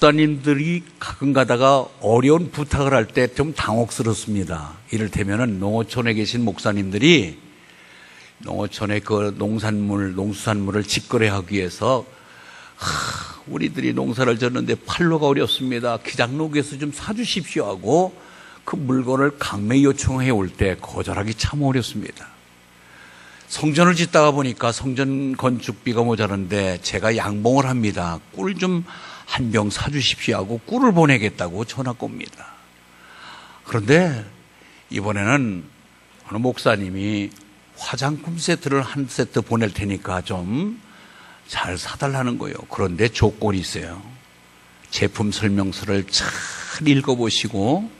목사님들이 가끔 가다가 어려운 부탁을 할 때 좀 당혹스럽습니다. 이를테면은 농어촌에 계신 목사님들이 농어촌의 그 농수산물을 직거래하기 위해서 우리들이 농사를 졌는데 판로가 어렵습니다. 기장로교에서 좀 사주십시오 하고 그 물건을 강매 요청해 올 때 거절하기 참 어렵습니다. 성전을 짓다가 보니까 성전 건축비가 모자란데 제가 양봉을 합니다. 꿀 좀 한 병 사주십시오 하고 꿀을 보내겠다고 전화가 옵니다. 그런데 이번에는 어느 목사님이 화장품 세트를 한 세트 보낼 테니까 좀 잘 사달라는 거예요. 그런데 조건이 있어요. 제품 설명서를 잘 읽어보시고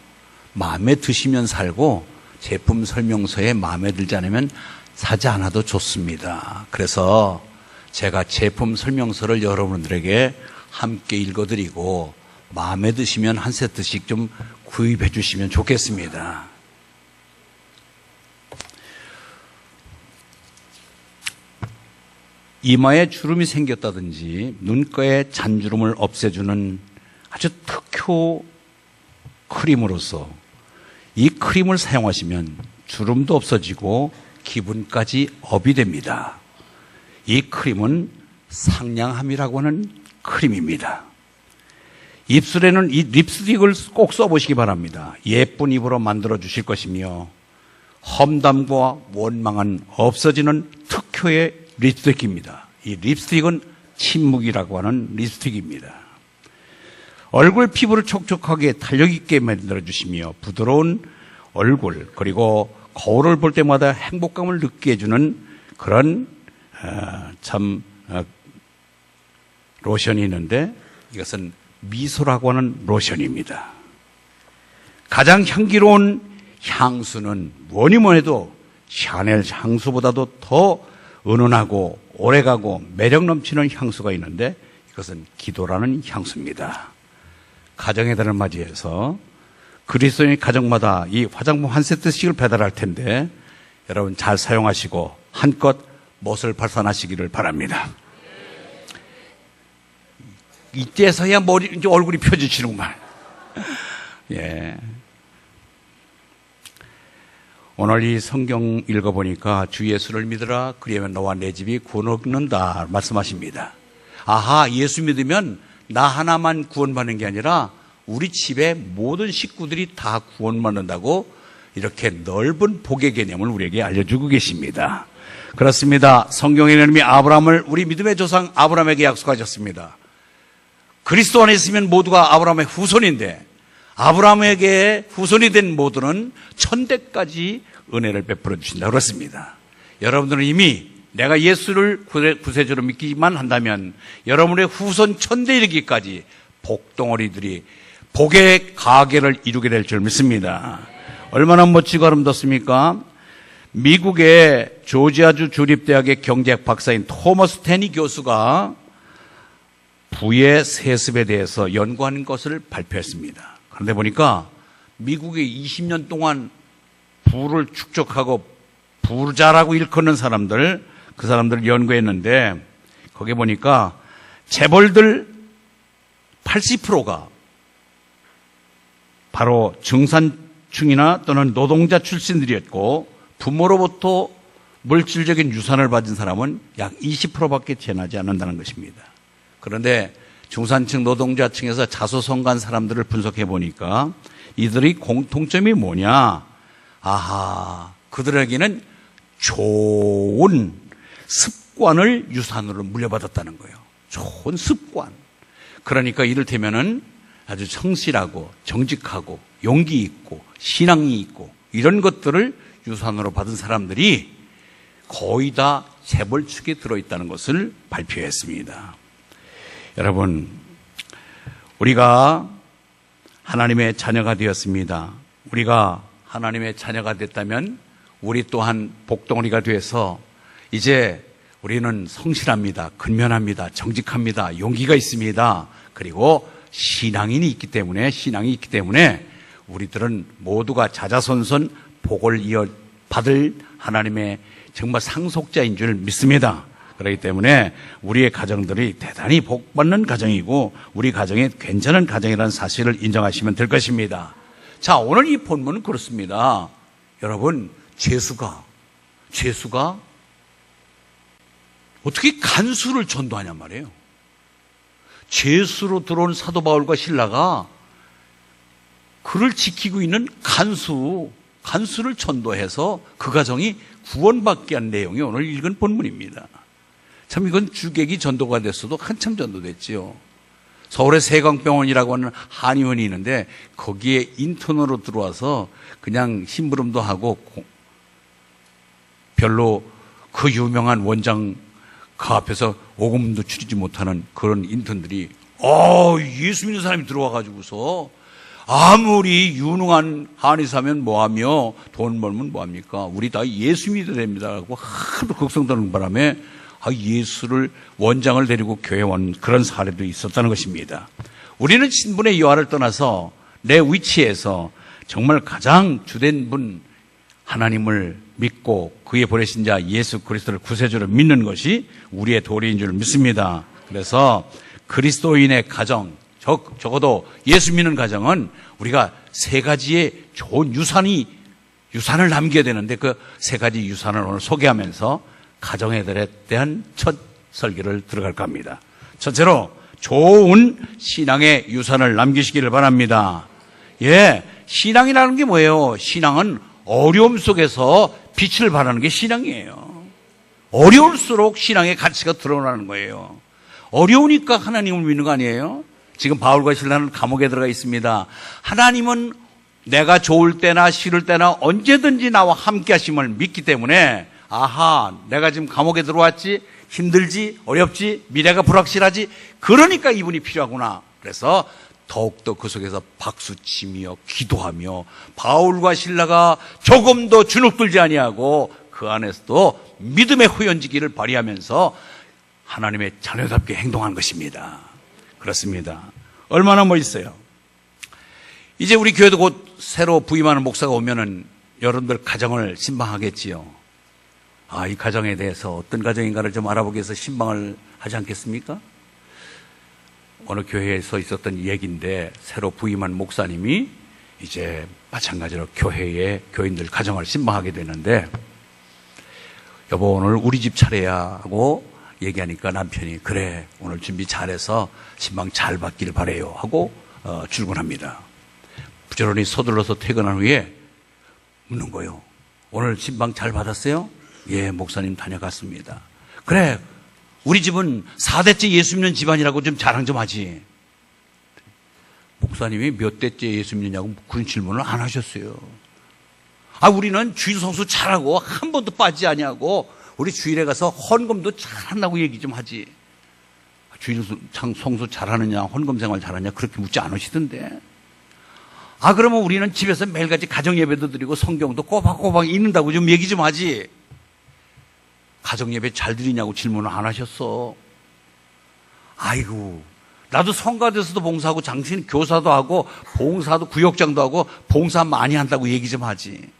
마음에 드시면 살고 제품 설명서에 마음에 들지 않으면 사지 않아도 좋습니다. 그래서 제가 제품 설명서를 여러분들에게 함께 읽어드리고 마음에 드시면 한 세트씩 좀 구입해 주시면 좋겠습니다. 이마에 주름이 생겼다든지 눈가에 잔주름을 없애주는 아주 특효 크림으로서 이 크림을 사용하시면 주름도 없어지고 기분까지 업이 됩니다. 이 크림은 상냥함이라고 하는 크림입니다. 입술에는 이 립스틱을 꼭 써보시기 바랍니다. 예쁜 입으로 만들어 주실 것이며 험담과 원망은 없어지는 특효의 립스틱입니다. 이 립스틱은 침묵이라고 하는 립스틱입니다. 얼굴 피부를 촉촉하게 탄력 있게 만들어 주시며 부드러운 얼굴 그리고 거울을 볼 때마다 행복감을 느끼게 해주는 그런 로션이 있는데 이것은 미소라고 하는 로션입니다. 가장 향기로운 향수는 뭐니 해도 샤넬 향수보다도 더 은은하고 오래가고 매력 넘치는 향수가 있는데 이것은 기도라는 향수입니다. 가정의 달을 맞이해서 그리스도인 가정마다 이 화장품 한 세트씩을 배달할 텐데 여러분 잘 사용하시고 한껏 멋을 발산하시기를 바랍니다. 이때서야 얼굴이 펴지시는구만. 예. 오늘 이 성경 읽어보니까 주 예수를 믿으라 그리하면 너와 내 집이 구원 얻는다 말씀하십니다. 아하, 예수 믿으면 나 하나만 구원받는 게 아니라 우리 집의 모든 식구들이 다 구원받는다고 이렇게 넓은 복의 개념을 우리에게 알려주고 계십니다. 그렇습니다. 성경의 하나님이 아브라함을 우리 믿음의 조상 아브라함에게 약속하셨습니다. 그리스도 안에 있으면 모두가 아브라함의 후손인데 아브라함에게 후손이 된 모두는 천대까지 은혜를 베풀어 주신다 그렇습니다. 여러분들은 이미 내가 예수를 구세주로 믿기만 한다면 여러분의 후손 천대 이르기까지 복덩어리들이 복의 가계를 이루게 될 줄 믿습니다. 얼마나 멋지고 아름답습니까? 미국의 조지아주 주립대학의 경제학 박사인 토머스 테니 교수가 부의 세습에 대해서 연구하는 것을 발표했습니다. 그런데 보니까 미국에 20년 동안 부를 축적하고 부자라고 일컫는 사람들, 그 사람들을 연구했는데 거기에 보니까 재벌들 80%가 바로 중산층이나 또는 노동자 출신들이었고 부모로부터 물질적인 유산을 받은 사람은 약 20%밖에 지나지 않는다는 것입니다. 그런데 중산층 노동자층에서 자수성가한 사람들을 분석해 보니까 이들의 공통점이 뭐냐? 아하, 그들에게는 좋은 습관을 유산으로 물려받았다는 거예요. 좋은 습관. 그러니까 이를테면은 아주 성실하고 정직하고 용기 있고 신앙이 있고 이런 것들을 유산으로 받은 사람들이 거의 다 재벌축에 들어있다는 것을 발표했습니다. 여러분, 우리가 하나님의 자녀가 되었습니다. 우리가 하나님의 자녀가 됐다면 우리 또한 복덩어리가 돼서 이제 우리는 성실합니다. 근면합니다. 정직합니다. 용기가 있습니다. 그리고 신앙이 있기 때문에 우리들은 모두가 자자손손 복을 받을 하나님의 정말 상속자인 줄 믿습니다. 그렇기 때문에 우리의 가정들이 대단히 복받는 가정이고 우리 가정이 괜찮은 가정이라는 사실을 인정하시면 될 것입니다. 자, 오늘 이 본문은 그렇습니다. 여러분, 죄수가 어떻게 간수를 전도하냔 말이에요. 죄수로 들어온 사도 바울과 실라가 그를 지키고 있는 간수를 전도해서 그 가정이 구원받게 한 내용이 오늘 읽은 본문입니다. 참 이건 주객이 전도가 됐어도 한참 전도됐지요. 서울에 세광병원이라고 하는 한의원이 있는데 거기에 인턴으로 들어와서 그냥 심부름도 하고 별로 그 유명한 원장 그 앞에서 오금도 추리지 못하는 그런 인턴들이 예수 믿는 사람이 들어와가지고서 아무리 유능한 한의사면 뭐하며 돈 벌면 뭐합니까? 우리 다 예수 믿어야 됩니다라고 하도 걱정되는 바람에 예수를 원장을 데리고 교회에 온 그런 사례도 있었다는 것입니다. 우리는 신분의 여하를 떠나서 내 위치에서 정말 가장 주된 분 하나님을 믿고 그의 보내신 자 예수 그리스도를 구세주로 믿는 것이 우리의 도리인 줄 믿습니다. 그래서 그리스도인의 가정, 적어도 예수 믿는 가정은 우리가 세 가지의 좋은 유산을 남겨야 되는데 그 세 가지 유산을 오늘 소개하면서 가정에 대한 첫 설교를 들어갈까 합니다. 첫째로 좋은 신앙의 유산을 남기시기를 바랍니다. 신앙이라는 게 뭐예요? 신앙은 어려움 속에서 빛을 발하는 게 신앙이에요. 어려울수록 신앙의 가치가 드러나는 거예요. 어려우니까 하나님을 믿는 거 아니에요? 지금 바울과 실라는 감옥에 들어가 있습니다. 하나님은 내가 좋을 때나 싫을 때나 언제든지 나와 함께 하심을 믿기 때문에 내가 지금 감옥에 들어왔지, 힘들지, 어렵지, 미래가 불확실하지, 그러니까 이분이 필요하구나. 그래서 더욱더 그 속에서 박수치며 기도하며 바울과 실라가 조금도 주눅들지 아니하고 그 안에서도 믿음의 후연지기를 발휘하면서 하나님의 자녀답게 행동한 것입니다. 그렇습니다. 얼마나 멋있어요. 이제 우리 교회도 곧 새로 부임하는 목사가 오면은 여러분들 가정을 신방하겠지요. 이 가정에 대해서 어떤 가정인가를 좀 알아보기 위해서 신방을 하지 않겠습니까? 어느 교회에서 있었던 얘기인데 새로 부임한 목사님이 이제 마찬가지로 교회에 교인들 가정을 신방하게 되는데 여보 오늘 우리 집 차례야 하고 얘기하니까 남편이 그래 오늘 준비 잘해서 신방 잘 받기를 바래요 하고 출근합니다. 부지런히 서둘러서 퇴근한 후에 묻는 거예요. 오늘 신방 잘 받았어요? 예, 목사님 다녀갔습니다. 그래 우리 집은 4대째 예수 믿는 집안이라고 좀 자랑 좀 하지. 목사님이 몇 대째 예수 믿느냐고 그런 질문을 안 하셨어요. 우리는 주일 성수 잘하고 한 번도 빠지지 아니하고 우리 주일에 가서 헌금도 잘한다고 얘기 좀 하지. 주일 성수 잘하느냐 헌금 생활 잘하느냐 그렇게 묻지 않으시던데. 그러면 우리는 집에서 매일같이 가정예배도 드리고 성경도 꼬박꼬박 읽는다고 좀 얘기 좀 하지. 가정예배 잘 드리냐고 질문을 안 하셨어. 나도 성가대에서도 봉사하고 당신 교사도 하고 봉사도 구역장도 하고 봉사 많이 한다고 얘기 좀 하지.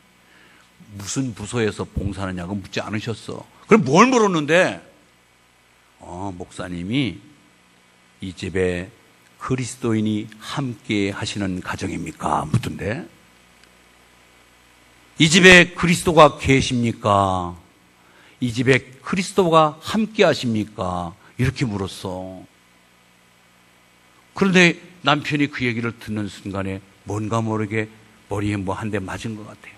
무슨 부서에서 봉사하느냐고 묻지 않으셨어. 그럼 뭘 물었는데? 목사님이 이 집에 그리스도인이 함께 하시는 가정입니까? 묻던데. 이 집에 그리스도가 계십니까? 이 집에 그리스도가 함께 하십니까? 이렇게 물었어. 그런데 남편이 그 얘기를 듣는 순간에 뭔가 모르게 머리에 뭐 한 대 맞은 것 같아요.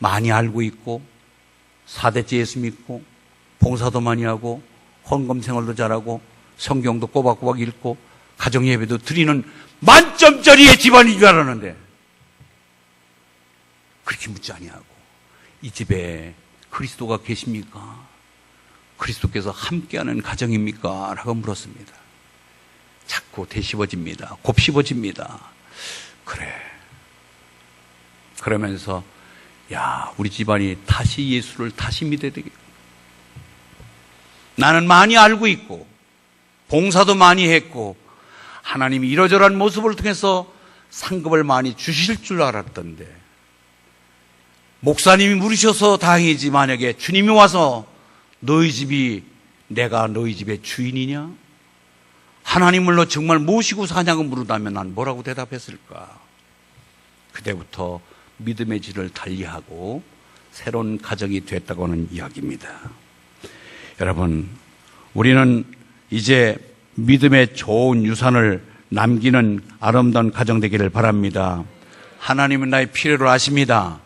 많이 알고 있고 4대째 예수 믿고 봉사도 많이 하고 헌금 생활도 잘하고 성경도 꼬박꼬박 읽고 가정예배도 드리는 만점짜리의 집안인 줄 알았는데 그렇게 묻지 아니하고 이 집에 그리스도가 계십니까? 그리스도께서 함께하는 가정입니까? 라고 물었습니다. 자꾸 되씹어집니다. 곱씹어집니다. 그래. 그러면서 우리 집안이 다시 예수를 다시 믿어야 되겠다. 나는 많이 알고 있고 봉사도 많이 했고 하나님이 이러저러한 모습을 통해서 상급을 많이 주실 줄 알았던데 목사님이 물으셔서 다행이지 만약에 주님이 와서 너희 집이 내가 너희 집의 주인이냐? 하나님을 너 정말 모시고 사냐고 물으다면 난 뭐라고 대답했을까? 그때부터 믿음의 질을 달리하고 새로운 가정이 됐다고 하는 이야기입니다. 여러분, 우리는 이제 믿음의 좋은 유산을 남기는 아름다운 가정 되기를 바랍니다. 하나님은 나의 필요를 아십니다.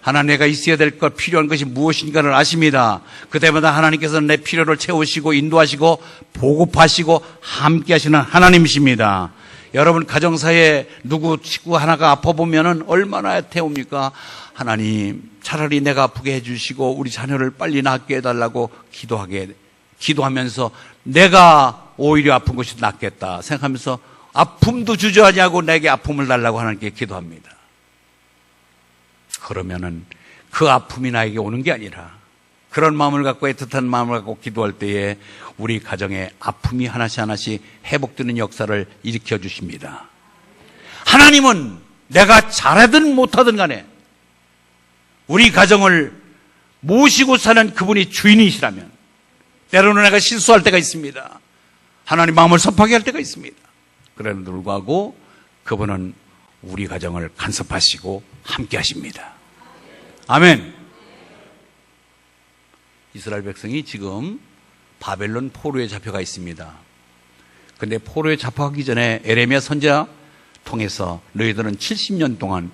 하나님, 내가 있어야 될 것, 필요한 것이 무엇인가를 아십니다. 그때마다 하나님께서는 내 필요를 채우시고 인도하시고 보급하시고 함께 하시는 하나님이십니다. 여러분, 가정사에 누구 친구 하나가 아파 보면은 얼마나 태웁니까? 하나님, 차라리 내가 아프게 해주시고 우리 자녀를 빨리 낫게 해달라고 기도하면서 내가 오히려 아픈 것이 낫겠다 생각하면서 아픔도 주저하냐고 내게 아픔을 달라고 하나님께 기도합니다. 그러면은 그 아픔이 나에게 오는 게 아니라 그런 마음을 갖고 애틋한 마음을 갖고 기도할 때에 우리 가정에 아픔이 하나씩 하나씩 회복되는 역사를 일으켜 주십니다. 하나님은 내가 잘하든 못하든 간에 우리 가정을 모시고 사는 그분이 주인이시라면 때로는 내가 실수할 때가 있습니다. 하나님 마음을 섭하게 할 때가 있습니다. 그럼에도 불구하고 그분은 우리 가정을 간섭하시고 함께 하십니다. 아멘. 이스라엘 백성이 지금 바벨론 포로에 잡혀가 있습니다. 근데 포로에 잡혀가기 전에 에레미야 선지자 통해서 너희들은 70년 동안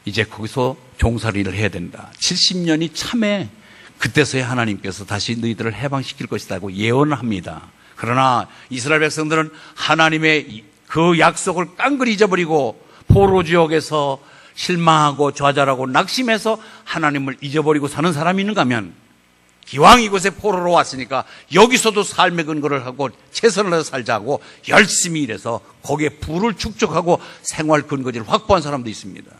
이제 거기서 종살이를 해야 된다. 70년이 참에 그때서야 하나님께서 다시 너희들을 해방시킬 것이라고 예언을 합니다. 그러나 이스라엘 백성들은 하나님의 그 약속을 깡그리 잊어버리고 포로 지옥에서 실망하고 좌절하고 낙심해서 하나님을 잊어버리고 사는 사람이 있는가 하면 기왕 이곳에 포로로 왔으니까 여기서도 삶의 근거를 하고 최선을 다해서 살자고 열심히 일해서 거기에 부를 축적하고 생활 근거지를 확보한 사람도 있습니다.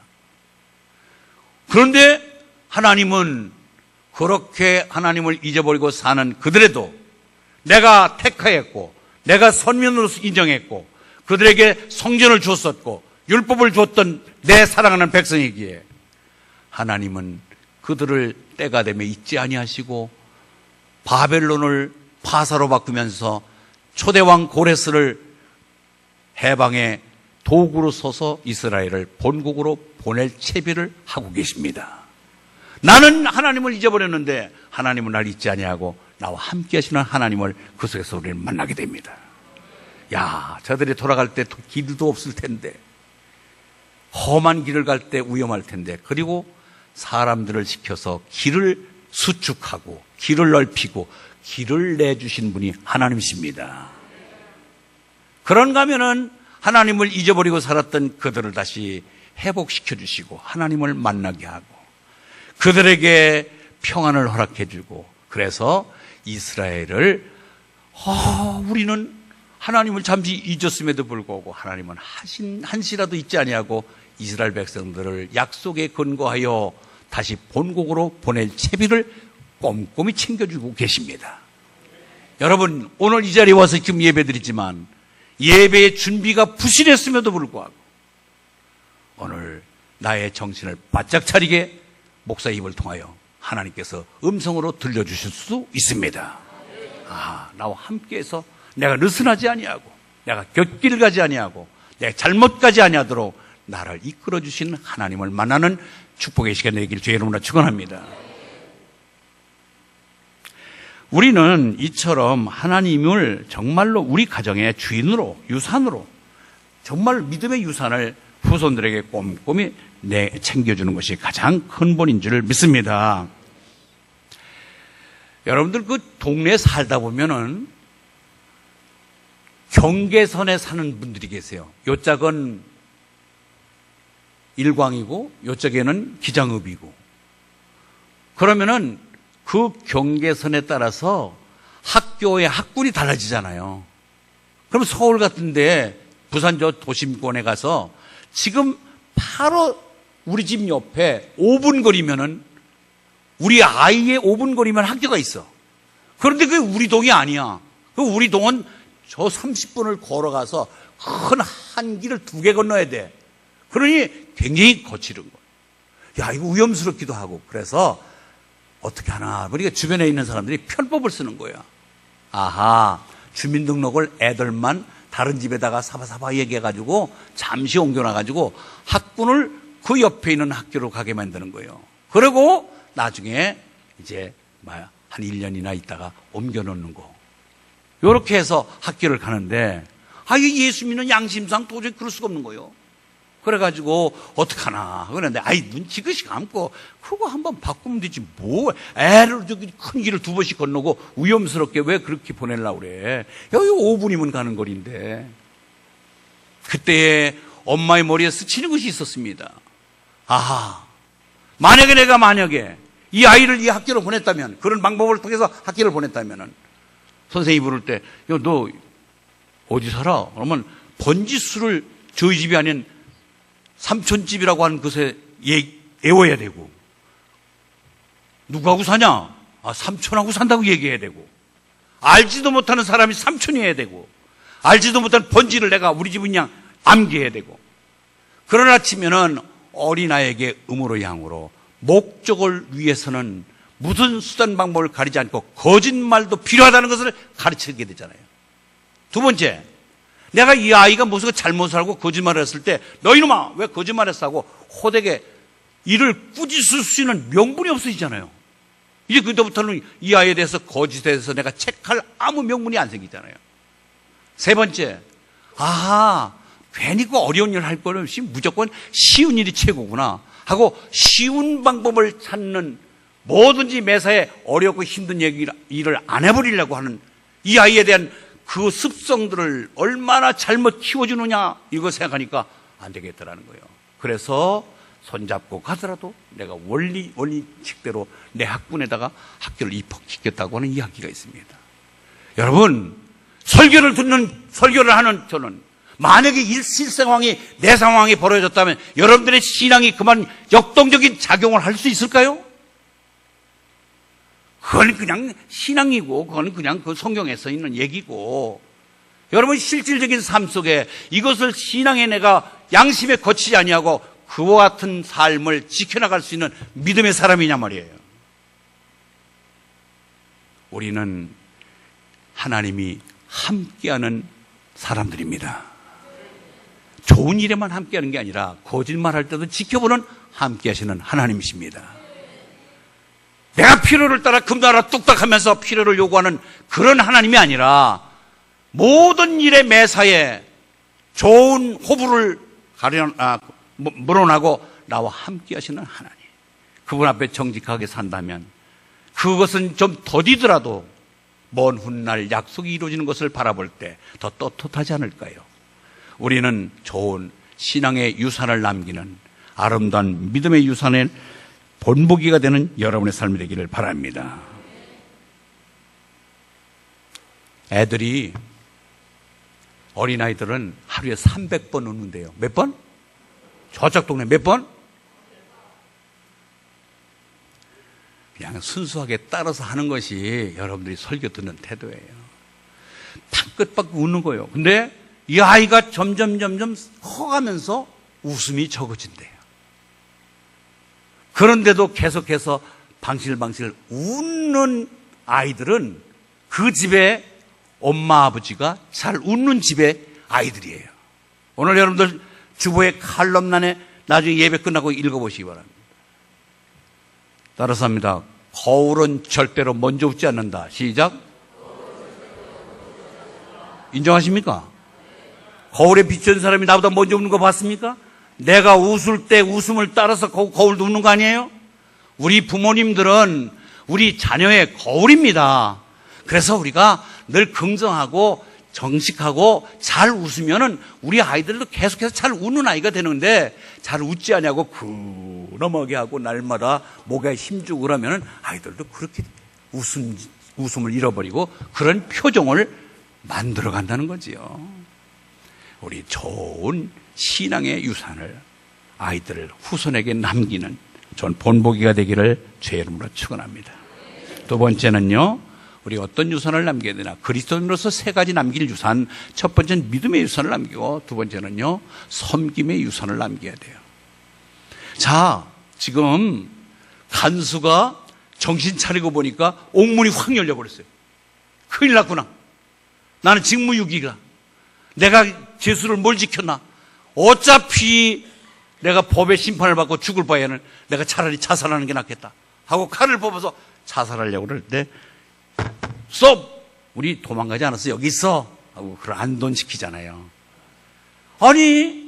그런데 하나님은 그렇게 하나님을 잊어버리고 사는 그들에도 내가 택하였고 내가 선민으로서 인정했고 그들에게 성전을 주었었고 율법을 줬던 내 사랑하는 백성이기에 하나님은 그들을 때가 되면 잊지 아니하시고 바벨론을 파사로 바꾸면서 초대왕 고레스를 해방의 도구로 서서 이스라엘을 본국으로 보낼 채비를 하고 계십니다. 나는 하나님을 잊어버렸는데 하나님은 날 잊지 아니하고 나와 함께 하시는 하나님을 그 속에서 우리는 만나게 됩니다. 야, 저들이 돌아갈 때 길도 없을 텐데 험한 길을 갈 때 위험할 텐데 그리고 사람들을 시켜서 길을 수축하고 길을 넓히고 길을 내주신 분이 하나님이십니다. 그런가 하면은 하나님을 잊어버리고 살았던 그들을 다시 회복시켜 주시고 하나님을 만나게 하고 그들에게 평안을 허락해 주고 그래서 이스라엘을 우리는 하나님을 잠시 잊었음에도 불구하고 하나님은 한시라도 잊지 아니하고 이스라엘 백성들을 약속에 근거하여 다시 본국으로 보낼 채비를 꼼꼼히 챙겨주고 계십니다. 여러분, 오늘 이 자리에 와서 지금 예배드리지만 예배의 준비가 부실했음에도 불구하고 오늘 나의 정신을 바짝 차리게 목사 입을 통하여 하나님께서 음성으로 들려주실 수 있습니다. 나와 함께해서 내가 느슨하지 아니하고 내가 곁길 가지 아니하고 내가 잘못 가지 아니하도록 나를 이끌어 주신 하나님을 만나는 축복의 시간 되기를 주의 이름으로 축원합니다. 우리는 이처럼 하나님을 정말로 우리 가정의 주인으로 유산으로 정말 믿음의 유산을 후손들에게 꼼꼼히 챙겨주는 것이 가장 근본인 줄 믿습니다. 여러분들 그 동네에 살다 보면은 경계선에 사는 분들이 계세요. 요짝은 일광이고 요쪽에는 기장읍이고 그러면은 그 경계선에 따라서 학교의 학군이 달라지잖아요. 그럼 서울 같은데 부산 저 도심권에 가서 지금 바로 우리 집 옆에 5분 거리면은 우리 아이의 5분 거리면 학교가 있어. 그런데 그게 우리 동이 아니야. 그 우리 동은 저 30분을 걸어가서 큰 한 길을 2개 건너야 돼. 그러니 굉장히 거칠은 거예요. 야, 이거 위험스럽기도 하고. 그래서 어떻게 하나. 그러니까 주변에 있는 사람들이 편법을 쓰는 거야. 아하, 주민등록을 애들만 다른 집에다가 사바사바 얘기해가지고 잠시 옮겨놔가지고 학군을 그 옆에 있는 학교로 가게 만드는 거예요. 그리고 나중에 이제 한 1년이나 있다가 옮겨놓는 거. 요렇게 해서 학교를 가는데, 이 예수 믿는 양심상 도저히 그럴 수가 없는 거예요. 그래가지고 어떡하나 그런데 눈 지그시 감고 그거 한번 바꾸면 되지 뭐 애를 저기 큰 길을 2번씩 건너고 위험스럽게 왜 그렇게 보내려고 그래. 여기 5분이면 가는 거리인데. 그때에 엄마의 머리에 스치는 것이 있었습니다. 만약에 이 아이를 이 학교로 보냈다면, 그런 방법을 통해서 학교를 보냈다면 선생님이 부를 때 너 어디 살아? 그러면 번지수를 저희 집이 아닌 삼촌집이라고 하는 것에 애워야 되고, 누구하고 사냐? 삼촌하고 산다고 얘기해야 되고, 알지도 못하는 사람이 삼촌이어야 되고, 알지도 못하는 번지를 내가 우리 집은 그냥 암기해야 되고. 그러나 치면은 어린아이에게 음으로 양으로 목적을 위해서는 무슨 수단 방법을 가리지 않고 거짓말도 필요하다는 것을 가르치게 되잖아요. 두 번째, 내가 이 아이가 무슨 잘못을 하고 거짓말을 했을 때 너 이놈아 왜 거짓말했어 하고 호되게 이를 꾸짖을 수 있는 명분이 없어지잖아요. 이제 그때부터는 이 아이에 대해서 거짓에 대해서 내가 책할 아무 명분이 안 생기잖아요. 세 번째, 괜히 그 어려운 일을 할 거는 무조건 쉬운 일이 최고구나 하고 쉬운 방법을 찾는, 뭐든지 매사에 어렵고 힘든 일을 안 해버리려고 하는 이 아이에 대한 그 습성들을 얼마나 잘못 키워주느냐, 이거 생각하니까 안 되겠더라는 거예요. 그래서 손잡고 가더라도 내가 원리칙대로 내 학군에다가 학교를 입학시켰다고 하는 이야기가 있습니다. 여러분, 설교를 하는 저는, 만약에 실상황이 내 상황이 벌어졌다면 여러분들의 신앙이 그만 역동적인 작용을 할 수 있을까요? 그건 그냥 신앙이고, 그건 그냥 그 성경에 써 있는 얘기고, 여러분 실질적인 삶 속에 이것을 신앙에 내가 양심에 거치지 아니하고 그와 같은 삶을 지켜나갈 수 있는 믿음의 사람이냐 말이에요. 우리는 하나님이 함께하는 사람들입니다. 좋은 일에만 함께하는 게 아니라 거짓말할 때도 지켜보는 함께하시는 하나님이십니다. 내가 필요를 따라 금나라 뚝딱하면서 필요를 요구하는 그런 하나님이 아니라 모든 일의 매사에 좋은 호불을 물어나고 나와 함께 하시는 하나님, 그분 앞에 정직하게 산다면 그것은 좀 더디더라도 먼 훗날 약속이 이루어지는 것을 바라볼 때 더 떳떳하지 않을까요? 우리는 좋은 신앙의 유산을 남기는 아름다운 믿음의 유산의 본보기가 되는 여러분의 삶이 되기를 바랍니다. 어린아이들은 하루에 300번 웃는데요. 몇 번? 저쪽 동네 몇 번? 그냥 순수하게 따라서 하는 것이 여러분들이 설교 듣는 태도예요. 탕끝밖에 웃는 거예요. 근데 이 아이가 점점 커가면서 웃음이 적어진대요. 그런데도 계속해서 방실방실 웃는 아이들은 그 집에 엄마 아버지가 잘 웃는 집의 아이들이에요. 오늘 여러분들 주보의 칼럼란에 나중에 예배 끝나고 읽어보시기 바랍니다. 따라서 합니다. 거울은 절대로 먼저 웃지 않는다. 시작. 인정하십니까? 거울에 비추는 사람이 나보다 먼저 웃는 거 봤습니까? 내가 웃을 때 웃음을 따라서 거울도 웃는 거 아니에요? 우리 부모님들은 우리 자녀의 거울입니다. 그래서 우리가 늘 긍정하고 정직하고 잘 웃으면은 우리 아이들도 계속해서 잘 웃는 아이가 되는데, 잘 웃지 않냐고 근엄하게 하고 날마다 목에 힘주고 그러면은 아이들도 그렇게 웃음을 잃어버리고 그런 표정을 만들어 간다는 거지요. 우리 좋은 신앙의 유산을 아이들을 후손에게 남기는 전 본보기가 되기를 주의 이름으로 축원합니다. 두 번째는요, 우리 어떤 유산을 남겨야 되나? 그리스도인으로서 3가지 남길 유산. 첫 번째는 믿음의 유산을 남기고, 두 번째는요, 섬김의 유산을 남겨야 돼요. 자, 지금 간수가 정신 차리고 보니까 옥문이 확 열려버렸어요. 큰일 났구나. 나는 직무유기가. 내가 죄수를 뭘 지켰나. 어차피 내가 법의 심판을 받고 죽을 바에는 내가 차라리 자살하는 게 낫겠다 하고 칼을 뽑아서 자살하려고 그럴 때 스톱! 우리 도망가지 않았어. 여기 있어 하고 그걸 안돈시키잖아요. 아니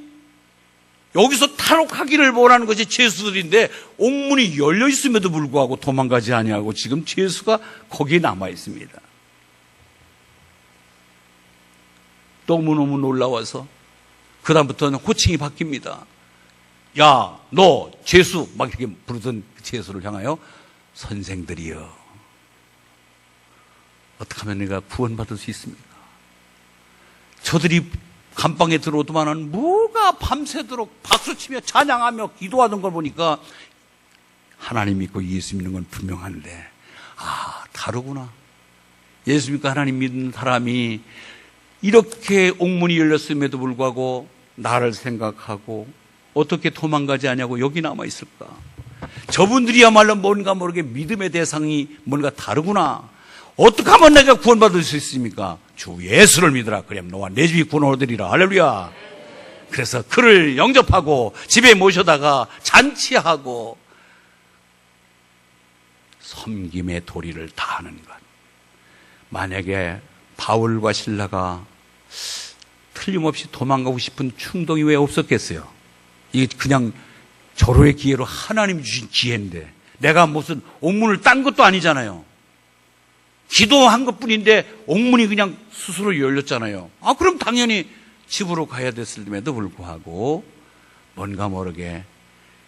여기서 탈옥하기를 원하는 것이 죄수들인데 옥문이 열려 있음에도 불구하고 도망가지 아니하고 지금 죄수가 거기에 남아 있습니다. 너무너무 놀라워서 그 다음부터는 호칭이 바뀝니다. 야, 너 죄수 막 이렇게 부르던 그 죄수를 향하여 선생들이여, 어떻게 하면 내가 구원받을 수 있습니까? 저들이 감방에 들어오더만은 뭐가 밤새도록 박수치며 찬양하며 기도하던 걸 보니까 하나님 믿고 예수 믿는 건 분명한데, 아, 다르구나. 예수 믿고 하나님 믿는 사람이 이렇게 옥문이 열렸음에도 불구하고 나를 생각하고 어떻게 도망가지 않냐고 여기 남아 있을까? 저분들이야말로 뭔가 모르게 믿음의 대상이 뭔가 다르구나. 어떻게 하면 내가 구원받을 수 있습니까? 주 예수를 믿으라. 그럼 너와 내 집이 구원 얻으리라. 할렐루야. 그래서 그를 영접하고 집에 모셔다가 잔치하고 섬김의 도리를 다하는 것. 만약에 바울과 실라가 틀림없이 도망가고 싶은 충동이 왜 없었겠어요? 이게 그냥 절호의 기회로 하나님이 주신 기회인데, 내가 무슨 옥문을 딴 것도 아니잖아요. 기도한 것뿐인데 옥문이 그냥 스스로 열렸잖아요. 아, 그럼 당연히 집으로 가야 됐음에도 불구하고 뭔가 모르게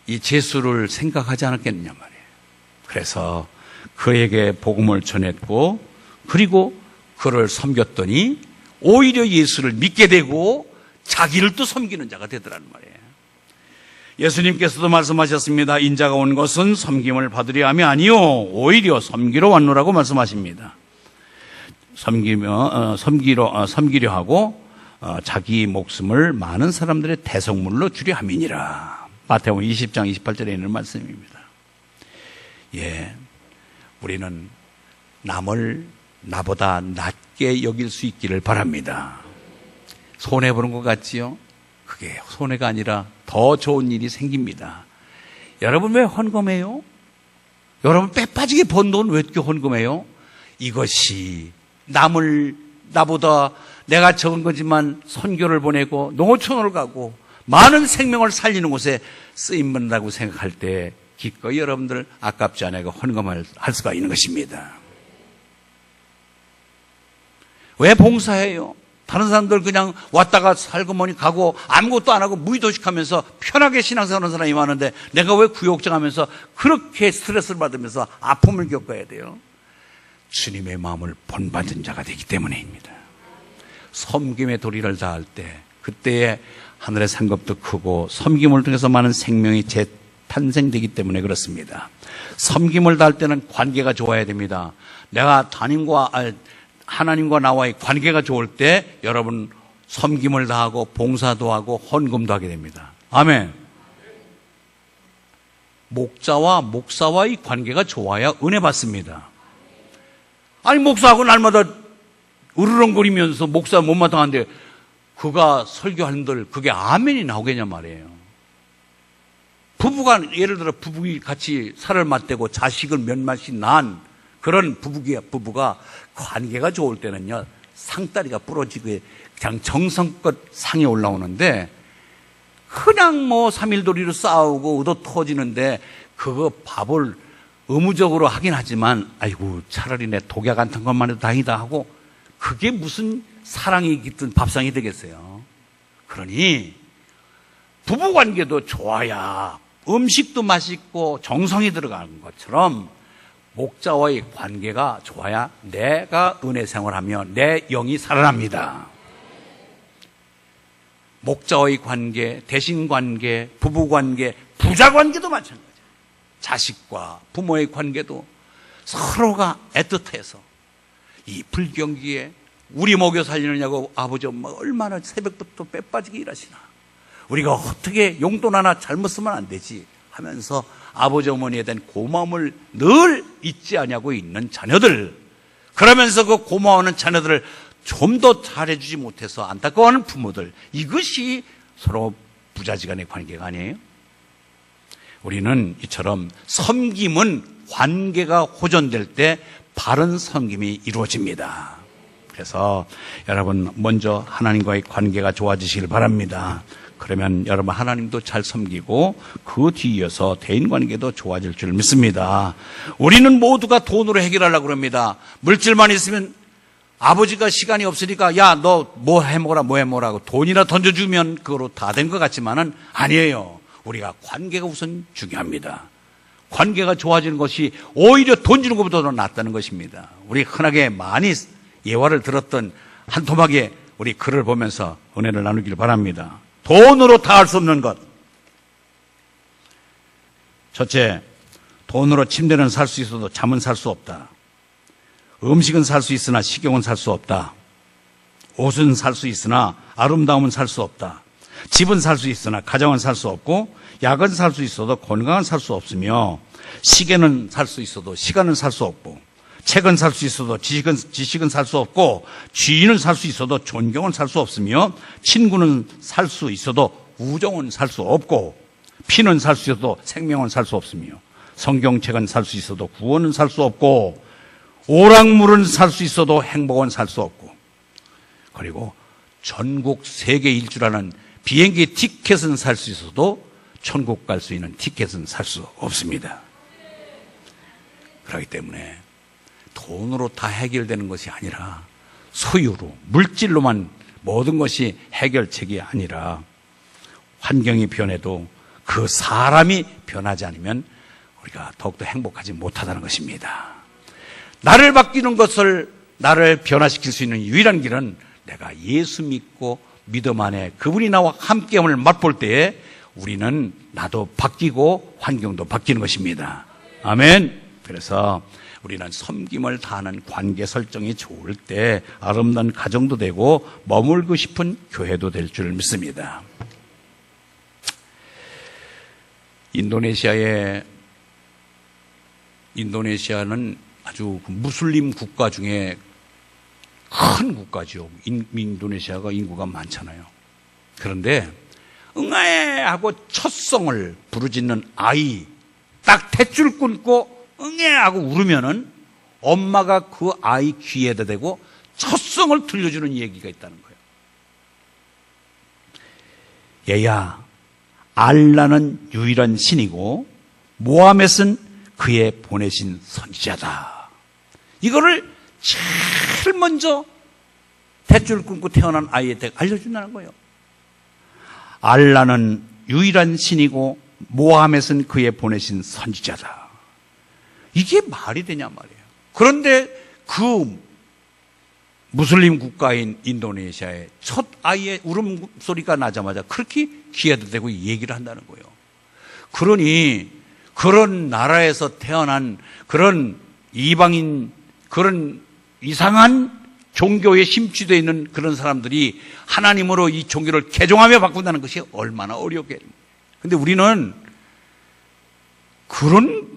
이 죄수를 생각하지 않았겠느냐 말이에요. 그래서 그에게 복음을 전했고, 그리고 그를 섬겼더니 오히려 예수를 믿게 되고 자기를 또 섬기는 자가 되더라는 말이에요. 예수님께서도 말씀하셨습니다. 인자가 온 것은 섬김을 받으려 함이 아니요 오히려 섬기러 왔노라고 말씀하십니다. 섬기려 하고 자기 목숨을 많은 사람들의 대속물로 주려 함이니라. 마태복음 20장 28절에 있는 말씀입니다. 예, 우리는 남을 나보다 낮게 여길 수 있기를 바랍니다. 손해보는 것 같지요? 그게 손해가 아니라 더 좋은 일이 생깁니다. 여러분 왜 헌금해요? 여러분 빼빠지게 번 돈 왜 이렇게 헌금해요? 이것이 남을 나보다 내가 적은 거지만 선교를 보내고 농어촌을 가고 많은 생명을 살리는 곳에 쓰임받는다고 생각할 때 기꺼이 여러분들 아깝지 않아요. 헌금을 할 수가 있는 것입니다. 왜 봉사해요? 다른 사람들 그냥 왔다가 살고머니 가고 아무것도 안 하고 무의도식하면서 편하게 신앙생활하는 사람이 많은데 내가 왜 구역정하면서 그렇게 스트레스를 받으면서 아픔을 겪어야 돼요? 주님의 마음을 본받은 자가 되기 때문입니다. 섬김의 도리를 다할 때 그때의 하늘의 상급도 크고 섬김을 통해서 많은 생명이 재탄생되기 때문에 그렇습니다. 섬김을 다할 때는 관계가 좋아야 됩니다. 내가 하나님과 나와의 관계가 좋을 때 여러분 섬김을 다하고 봉사도 하고 헌금도 하게 됩니다. 아멘. 목자와 목사와의 관계가 좋아야 은혜 받습니다. 아니 목사하고 날마다 으르렁거리면서 목사 못마땅한데 그가 설교하는들 그게 아멘이 나오겠냐 말이에요. 부부가 예를 들어 부부가 같이 살을 맞대고 자식을 몇 마씩 낳은 그런 부부가 관계가 좋을 때는요, 상다리가 부러지고 그냥 정성껏 상에 올라오는데 그냥 뭐 삼일도리로 싸우고 의도 터지는데 그거 밥을 의무적으로 하긴 하지만 아이고 차라리 내 독약 안 탄 것만 해도 다행이다 하고 그게 무슨 사랑이 깃든 밥상이 되겠어요. 그러니 부부관계도 좋아야 음식도 맛있고 정성이 들어가는 것처럼 목자와의 관계가 좋아야 내가 은혜 생활하며 내 영이 살아납니다. 목자와의 관계, 대신관계, 부부관계, 부자관계도 마찬가지예요. 자식과 부모의 관계도 서로가 애틋해서 이 불경기에 우리 먹여 살리느냐고 아버지 엄마가 얼마나 새벽부터 빼빠지게 일하시나. 우리가 어떻게 용돈 하나 잘못 쓰면 안 되지 하면서 아버지 어머니에 대한 고마움을 늘 잊지 아니하고 있는 자녀들, 그러면서 그 고마워하는 자녀들을 좀 더 잘해주지 못해서 안타까워하는 부모들, 이것이 서로 부자지간의 관계가 아니에요? 우리는 이처럼 섬김은 관계가 호전될 때 바른 섬김이 이루어집니다. 그래서 여러분 먼저 하나님과의 관계가 좋아지시길 바랍니다. 그러면 여러분 하나님도 잘 섬기고 그 뒤이어서 대인관계도 좋아질 줄 믿습니다. 우리는 모두가 돈으로 해결하려고 그럽니다. 물질만 있으면, 아버지가 시간이 없으니까 야 너 뭐 해먹어라 뭐 해먹으라고 돈이나 던져주면 그거로 다 된 것 같지만은 아니에요. 우리가 관계가 우선 중요합니다. 관계가 좋아지는 것이 오히려 돈 주는 것보다 더 낫다는 것입니다. 우리 흔하게 많이 예화를 들었던 한 토막의 우리 글을 보면서 은혜를 나누길 바랍니다. 돈으로 다 할 수 없는 것. 첫째, 돈으로 침대는 살 수 있어도 잠은 살 수 없다. 음식은 살 수 있으나 식용은 살 수 없다. 옷은 살 수 있으나 아름다움은 살 수 없다. 집은 살 수 있으나 가정은 살 수 없고, 약은 살 수 있어도 건강은 살 수 없으며, 시계는 살 수 있어도 시간은 살 수 없고, 책은 살 수 있어도 지식은 살 수 없고, 지인은 살 수 있어도 존경은 살 수 없으며, 친구는 살 수 있어도 우정은 살 수 없고, 피는 살 수 있어도 생명은 살 수 없으며, 성경책은 살 수 있어도 구원은 살 수 없고, 오락물은 살 수 있어도 행복은 살 수 없고, 그리고 전국 세계 일주라는 비행기 티켓은 살 수 있어도 천국 갈 수 있는 티켓은 살 수 없습니다. 그렇기 때문에 돈으로 다 해결되는 것이 아니라 소유로, 물질로만 모든 것이 해결책이 아니라 환경이 변해도 그 사람이 변하지 않으면 우리가 더욱더 행복하지 못하다는 것입니다. 나를 바뀌는 것을, 나를 변화시킬 수 있는 유일한 길은 내가 예수 믿고 믿음 안에 그분이 나와 함께함을 맛볼 때에 우리는 나도 바뀌고 환경도 바뀌는 것입니다. 아멘. 그래서 우리는 섬김을 다하는 관계 설정이 좋을 때 아름다운 가정도 되고 머물고 싶은 교회도 될 줄 믿습니다. 인도네시아는 아주 무슬림 국가 중에 큰 국가죠. 인도네시아가 인구가 많잖아요. 그런데 응아에 하고 첫성을 부르짖는 아이, 딱 탯줄 끊고 응애 하고 울으면은 엄마가 그 아이 귀에다 대고 첫성을 들려주는 얘기가 있다는 거예요. 얘야, 알라는 유일한 신이고 모하멧은 그의 보내신 선지자다. 이거를 제일 먼저 탯줄 끊고 태어난 아이한테 알려준다는 거예요. 알라는 유일한 신이고 모하멧은 그의 보내신 선지자다. 이게 말이 되냐 말이에요. 그런데 그 무슬림 국가인 인도네시아의 첫 아이의 울음소리가 나자마자 그렇게 귀에다 대고 얘기를 한다는 거예요. 그러니 그런 나라에서 태어난 그런 이방인, 그런 이상한 종교에 심취되어 있는 그런 사람들이 하나님으로 이 종교를 개종하며 바꾼다는 것이 얼마나 어렵게. 근데 우리는 그런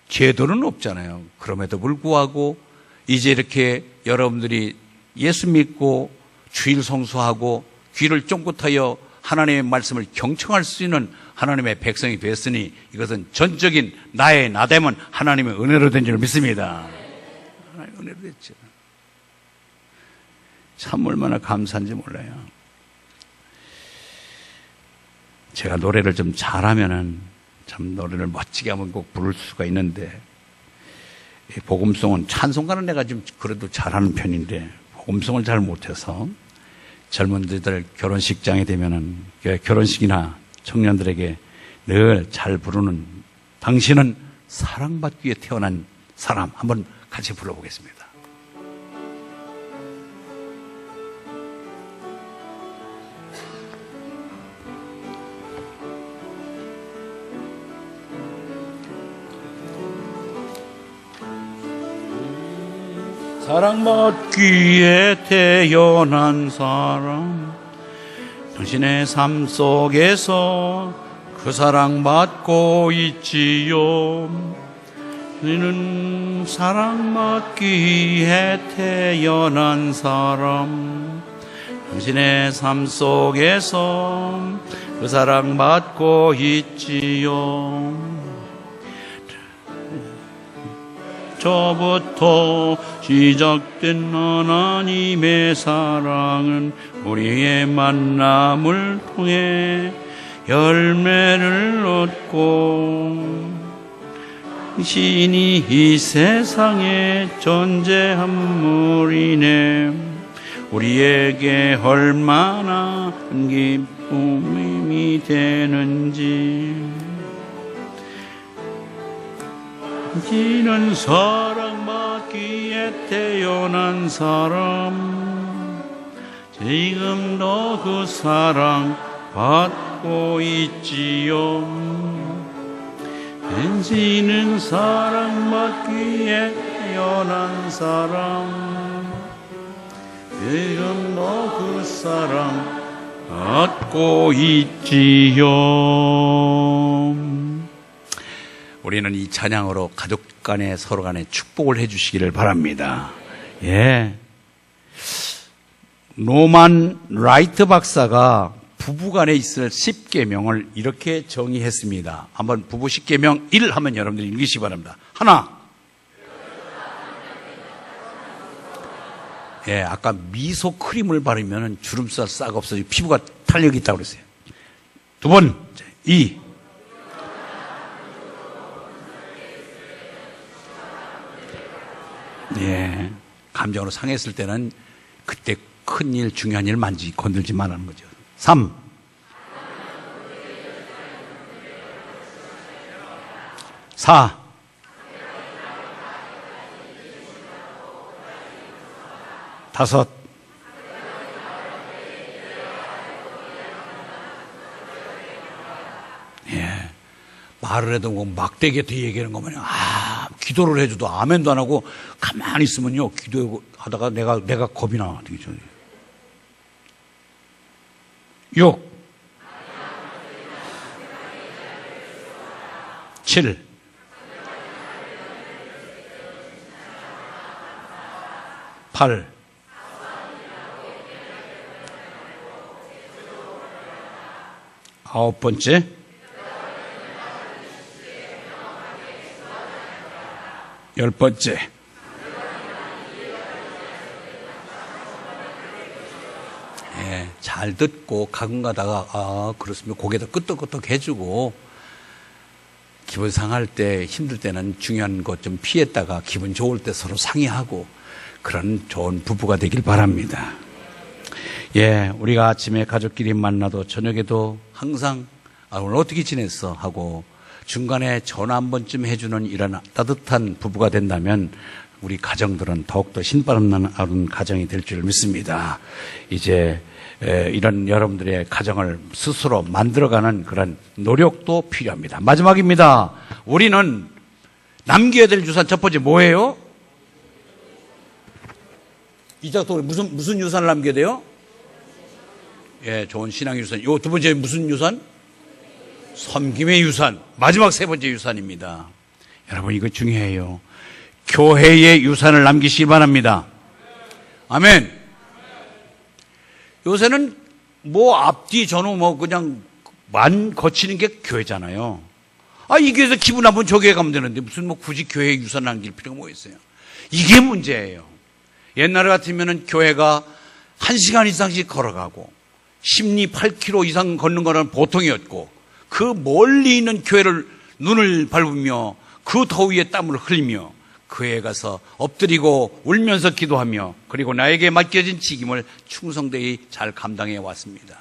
제도는 없잖아요. 그럼에도 불구하고 이제 이렇게 여러분들이 예수 믿고 주일 성수하고 귀를 쫑긋하여 하나님의 말씀을 경청할 수 있는 하나님의 백성이 됐으니 이것은 전적인 나의 나됨은 하나님의 은혜로 된 줄 믿습니다. 하나님의 은혜로 됐죠. 참 얼마나 감사한지 몰라요. 제가 노래를 좀 잘하면은 참 노래를 멋지게 하면 꼭 부를 수가 있는데, 복음송은 찬송가는 내가 좀 그래도 잘하는 편인데 복음송을 잘 못해서 젊은이들 결혼식장에 되면은 결혼식이나 청년들에게 늘 잘 부르는 당신은 사랑받기 위해 태어난 사람, 한번 같이 불러보겠습니다. 사랑받기에 태어난 사람, 당신의 삶 속에서 그 사랑받고 있지요. 우리는 사랑받기 위해 태어난 사람, 당신의 삶 속에서 그 사랑받고 있지요. 저부터 시작된 하나님의 사랑은 우리의 만남을 통해 열매를 얻고 당신이 이 세상에 존재함으로 우리에게 얼마나 기쁨이 되는지. 당신은 사랑받기에 태어난 사람, 지금도 그 사랑 받고 있지요. 당신은 사랑받기에 태어난 사람, 지금도 그 사랑 받고 있지요. 우리는 이 찬양으로 가족 간에 서로 간에 축복을 해 주시기를 바랍니다. 예. 노만 라이트 박사가 부부간에 있을 10계명을 이렇게 정의했습니다. 한번 부부 10계명 1 하면 여러분들이 읽으시기 바랍니다. 하나. 예, 아까 미소 크림을 바르면 주름살 싹 없어지고 피부가 탄력이 있다고 그랬어요. 두 번째, 2. 예, 감정으로 상했을 때는 그때 큰일, 중요한 일 건들지 말라는 거죠. 3. 4. 5. 예. 말을 해도 뭐 막대기에 얘기하는 거면 기도를 해줘도 아멘도 안 하고 가만히 있으면요 기도하다가 내가 겁이 나. 6. 7. 8. 9번째. 10번째. 예, 잘 듣고 가끔 가다가 그렇습니다. 고개도 끄덕끄덕 해주고 기분 상할 때 힘들 때는 중요한 것 좀 피했다가 기분 좋을 때 서로 상의하고 그런 좋은 부부가 되길 바랍니다. 예, 우리가 아침에 가족끼리 만나도 저녁에도 항상 오늘 어떻게 지냈어 하고 중간에 전화 한 번쯤 해주는 이런 따뜻한 부부가 된다면 우리 가정들은 더욱더 신바람 나는 가정이 될 줄 믿습니다. 이제 이런 여러분들의 가정을 스스로 만들어가는 그런 노력도 필요합니다. 마지막입니다. 우리는 남겨야 될 유산 첫 번째 뭐예요? 이자도 무슨 유산을 남겨야 돼요? 예, 좋은 신앙 유산. 요 두 번째 무슨 유산? 섬김의 유산. 마지막 세 번째 유산입니다. 여러분 이거 중요해요. 교회의 유산을 남기시기 바랍니다. 아멘. 요새는 앞뒤 전후 그냥 만 거치는 게 교회잖아요. 이 교회에서 기분 나쁘면 저 교회 가면 되는데 무슨 굳이 교회의 유산 남길 필요가 뭐 있어요? 이게 문제예요. 옛날 같으면은 교회가 1시간 이상씩 걸어가고 심리 8km 이상 걷는 거는 보통이었고 그 멀리 있는 교회를 눈을 밟으며 그 더위에 땀을 흘리며 교회에 가서 엎드리고 울면서 기도하며 그리고 나에게 맡겨진 책임을 충성되이 잘 감당해 왔습니다.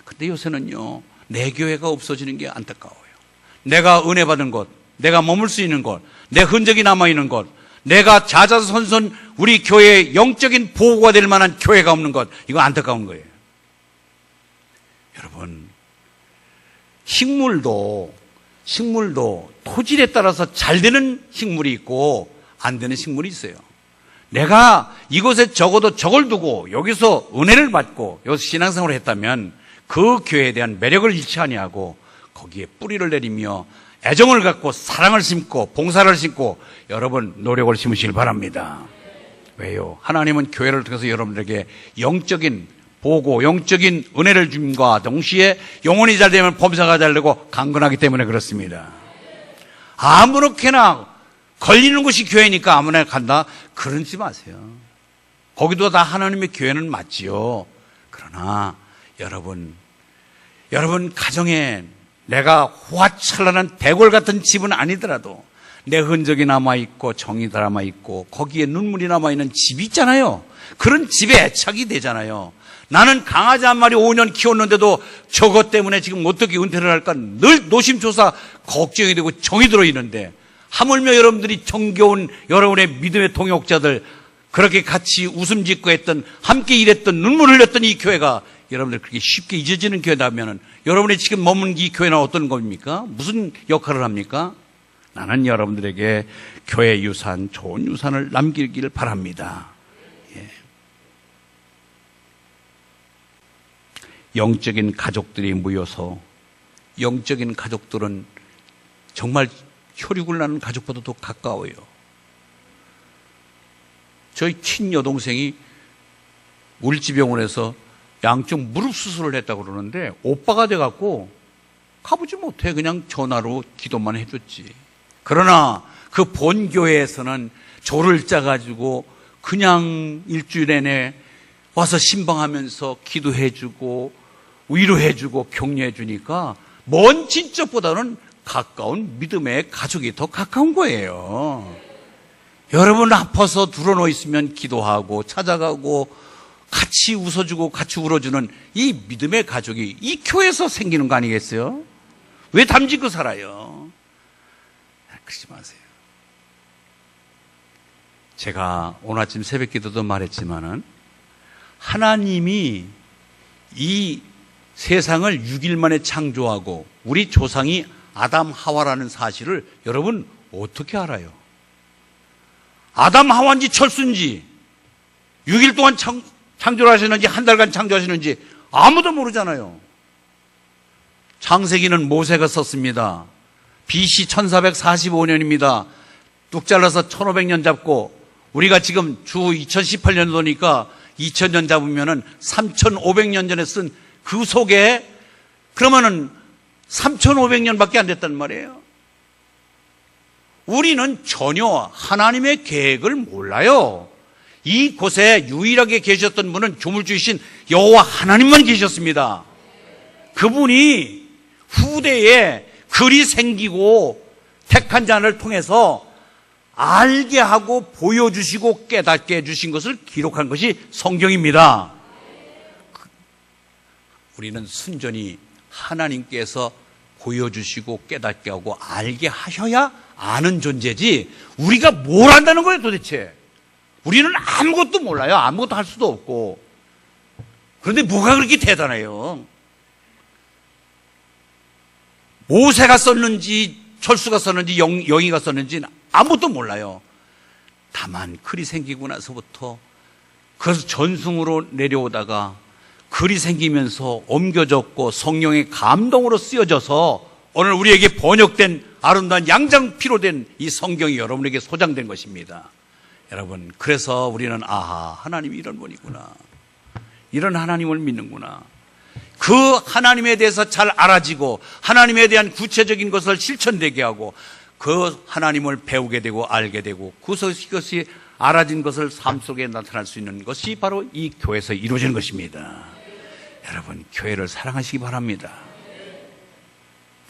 근데 요새는요, 내 교회가 없어지는 게 안타까워요. 내가 은혜 받은 곳, 내가 머물 수 있는 곳, 내 흔적이 남아있는 곳, 내가 자자손손 우리 교회의 영적인 보호가 될 만한 교회가 없는 것, 이거 안타까운 거예요. 여러분, 식물도 토질에 따라서 잘 되는 식물이 있고 안 되는 식물이 있어요. 내가 이곳에 적어도 저걸 두고 여기서 은혜를 받고 여기서 신앙생활을 했다면 그 교회에 대한 매력을 잃지 아니하고 거기에 뿌리를 내리며 애정을 갖고 사랑을 심고 봉사를 심고 여러분 노력을 심으시길 바랍니다. 왜요? 하나님은 교회를 통해서 여러분들에게 영적인 보고 영적인 은혜를 줌과 동시에 영혼이 잘 되면 범사가 잘 되고 강건하기 때문에 그렇습니다. 아무렇게나 걸리는 곳이 교회니까 아무나 간다 그러지 마세요. 거기도 다 하나님의 교회는 맞지요. 그러나 여러분 가정에 내가 화찬란한 대궐 같은 집은 아니더라도 내 흔적이 남아있고 정이 남아있고 거기에 눈물이 남아있는 집이 있잖아요. 그런 집에 애착이 되잖아요. 나는 강아지 한 마리 5년 키웠는데도 저것 때문에 지금 어떻게 은퇴를 할까 늘 노심초사 걱정이 되고 정이 들어있는데 하물며 여러분들이 정겨운 여러분의 믿음의 동역자들 그렇게 같이 웃음 짓고 했던 함께 일했던 눈물 흘렸던 이 교회가 여러분들 그렇게 쉽게 잊어지는 교회라면 여러분이 지금 머문 이 교회는 어떤 겁니까? 무슨 역할을 합니까? 나는 여러분들에게 교회 유산, 좋은 유산을 남기길 바랍니다. 예. 영적인 가족들이 모여서 영적인 가족들은 정말 혈육을 나는 가족보다 더 가까워요. 저희 친여동생이 울지병원에서 양쪽 무릎 수술을 했다고 그러는데 오빠가 돼갖고 가보지 못해. 그냥 전화로 기도만 해줬지. 그러나 그 본교회에서는 조를 짜가지고 그냥 일주일 내내 와서 신방하면서 기도해주고 위로해주고 격려해주니까 먼 친척보다는 가까운 믿음의 가족이 더 가까운 거예요. 여러분 아파서 드러누워 있으면 기도하고 찾아가고 같이 웃어주고 같이 울어주는 이 믿음의 가족이 이 교회에서 생기는 거 아니겠어요? 왜 담지고 살아요? 그러지 마세요. 제가 오늘 아침 새벽 기도도 말했지만은 하나님이 이 세상을 6일 만에 창조하고 우리 조상이 아담 하와라는 사실을 여러분 어떻게 알아요? 아담 하와인지 철수인지 6일 동안 창조를 하시는지 한 달간 창조하시는지 아무도 모르잖아요. 창세기는 모세가 썼습니다. BC 1445년입니다. 뚝 잘라서 1500년 잡고 우리가 지금 주 2018년도니까 2000년 잡으면은 3500년 전에 쓴 그 속에 그러면은 3500년밖에 안 됐단 말이에요. 우리는 전혀 하나님의 계획을 몰라요. 이곳에 유일하게 계셨던 분은 조물주이신 여호와 하나님만 계셨습니다. 그분이 후대에 글이 생기고 택한 자를 통해서 알게 하고 보여주시고 깨닫게 해주신 것을 기록한 것이 성경입니다. 우리는 순전히 하나님께서 보여주시고 깨닫게 하고 알게 하셔야 아는 존재지 우리가 뭘 안다는 거예요 도대체. 우리는 아무것도 몰라요. 아무것도 할 수도 없고. 그런데 뭐가 그렇게 대단해요? 모세가 썼는지 철수가 썼는지 영희가 썼는지는 아무것도 몰라요. 다만 글이 생기고 나서부터 그래서 전승으로 내려오다가 글이 생기면서 옮겨졌고 성령의 감동으로 쓰여져서 오늘 우리에게 번역된 아름다운 양장피로 된 이 성경이 여러분에게 소장된 것입니다. 여러분 그래서 우리는 아하 하나님이 이런 분이구나. 이런 하나님을 믿는구나. 그 하나님에 대해서 잘 알아지고 하나님에 대한 구체적인 것을 실천되게 하고 그 하나님을 배우게 되고 알게 되고 그것이 알아진 것을 삶 속에 나타날 수 있는 것이 바로 이 교회에서 이루어지는 것입니다. 여러분 교회를 사랑하시기 바랍니다.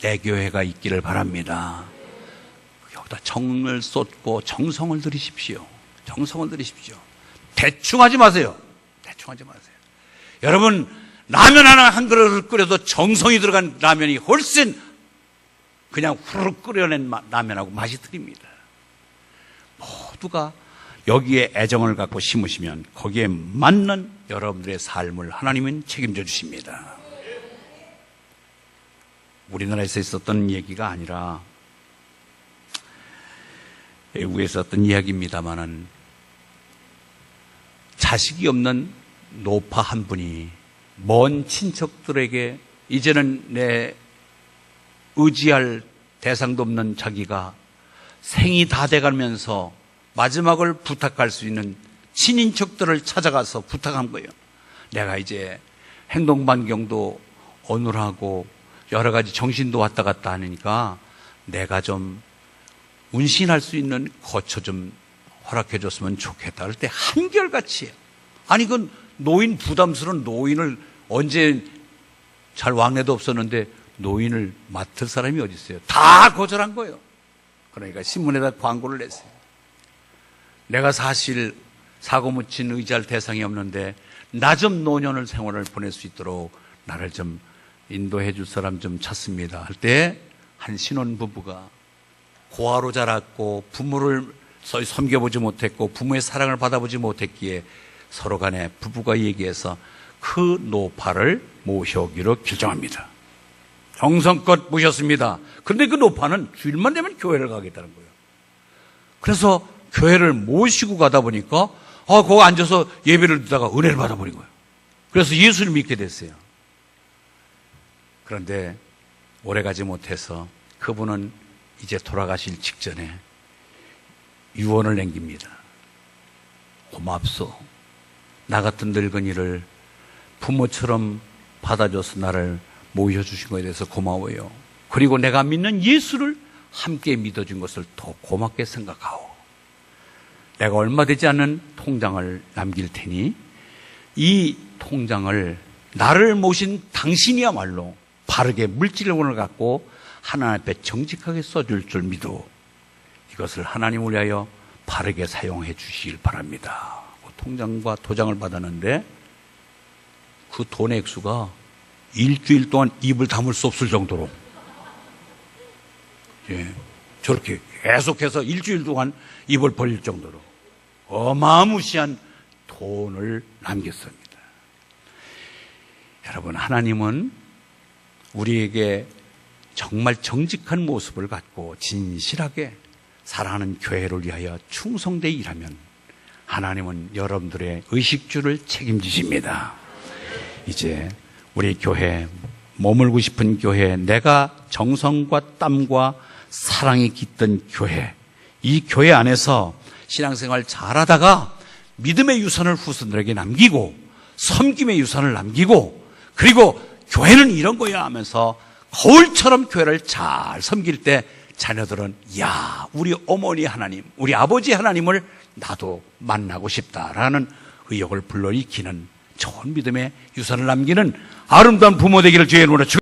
내 교회가 있기를 바랍니다. 여기다 정을 쏟고 정성을 들이십시오. 정성을 들이십시오. 대충 하지 마세요. 대충 하지 마세요. 여러분 라면 하나 한 그릇을 끓여도 정성이 들어간 라면이 훨씬 그냥 후루룩 끓여낸 라면하고 맛이 틀립니다. 모두가 여기에 애정을 갖고 심으시면 거기에 맞는 여러분들의 삶을 하나님은 책임져 주십니다. 우리나라에서 있었던 얘기가 아니라 외국에서 있었던 이야기입니다마는 자식이 없는 노파 한 분이 먼 친척들에게 이제는 내 의지할 대상도 없는 자기가 생이 다 돼가면서 마지막을 부탁할 수 있는 친인척들을 찾아가서 부탁한 거예요. 내가 이제 행동 반경도 어눌하고 여러 가지 정신도 왔다 갔다 하니까 내가 좀 운신할 수 있는 거처 좀 허락해 줬으면 좋겠다. 그럴 때 한결같이, 아니 그 노인, 부담스러운 노인을, 언제 잘 왕래도 없었는데 노인을 맡을 사람이 어디 있어요? 다 거절한 거예요. 그러니까 신문에다 광고를 냈어요. 내가 사실 사고 묻힌 의지할 대상이 없는데 나 좀 노년을 생활을 보낼 수 있도록 나를 좀 인도해 줄 사람 좀 찾습니다. 할 때 한 신혼부부가 고아로 자랐고 부모를 섬겨보지 못했고 부모의 사랑을 받아보지 못했기에 서로 간에 부부가 얘기해서 그 노파를 모셔오기로 결정합니다. 정성껏 모셨습니다. 그런데 그 노파는 주일만 되면 교회를 가겠다는 거예요. 그래서 교회를 모시고 가다 보니까 거기 앉아서 예배를 듣다가 은혜를 받아버린 거예요. 그래서 예수를 믿게 됐어요. 그런데 오래가지 못해서 그분은 이제 돌아가실 직전에 유언을 남깁니다. 고맙소. 나 같은 늙은이를 부모처럼 받아줘서 나를 모셔주신 것에 대해서 고마워요. 그리고 내가 믿는 예수를 함께 믿어준 것을 더 고맙게 생각하오. 내가 얼마 되지 않는 통장을 남길 테니 이 통장을 나를 모신 당신이야말로 바르게 물질론을 갖고 하나님 앞에 정직하게 써줄 줄 믿어. 이것을 하나님을 위하여 바르게 사용해 주시길 바랍니다. 통장과 도장을 받았는데 그 돈의 액수가 일주일 동안 입을 다물 수 없을 정도로, 저렇게 계속해서 일주일 동안 입을 벌릴 정도로 어마무시한 돈을 남겼습니다. 여러분, 하나님은 우리에게 정말 정직한 모습을 갖고 진실하게 사랑하는 교회를 위하여 충성되이 일하면 하나님은 여러분들의 의식주를 책임지십니다. 이제 우리 교회, 머물고 싶은 교회, 내가 정성과 땀과 사랑이 깃든 교회, 이 교회 안에서 신앙생활 잘하다가 믿음의 유산을 후손들에게 남기고 섬김의 유산을 남기고, 그리고 교회는 이런 거야 하면서 거울처럼 교회를 잘 섬길 때 자녀들은 야, 우리 어머니 하나님, 우리 아버지 하나님을 나도 만나고 싶다라는 의욕을 불러일으키는 좋은 믿음의 유산을 남기는 아름다운 부모 되기를 주의 이름으로 축원합니다.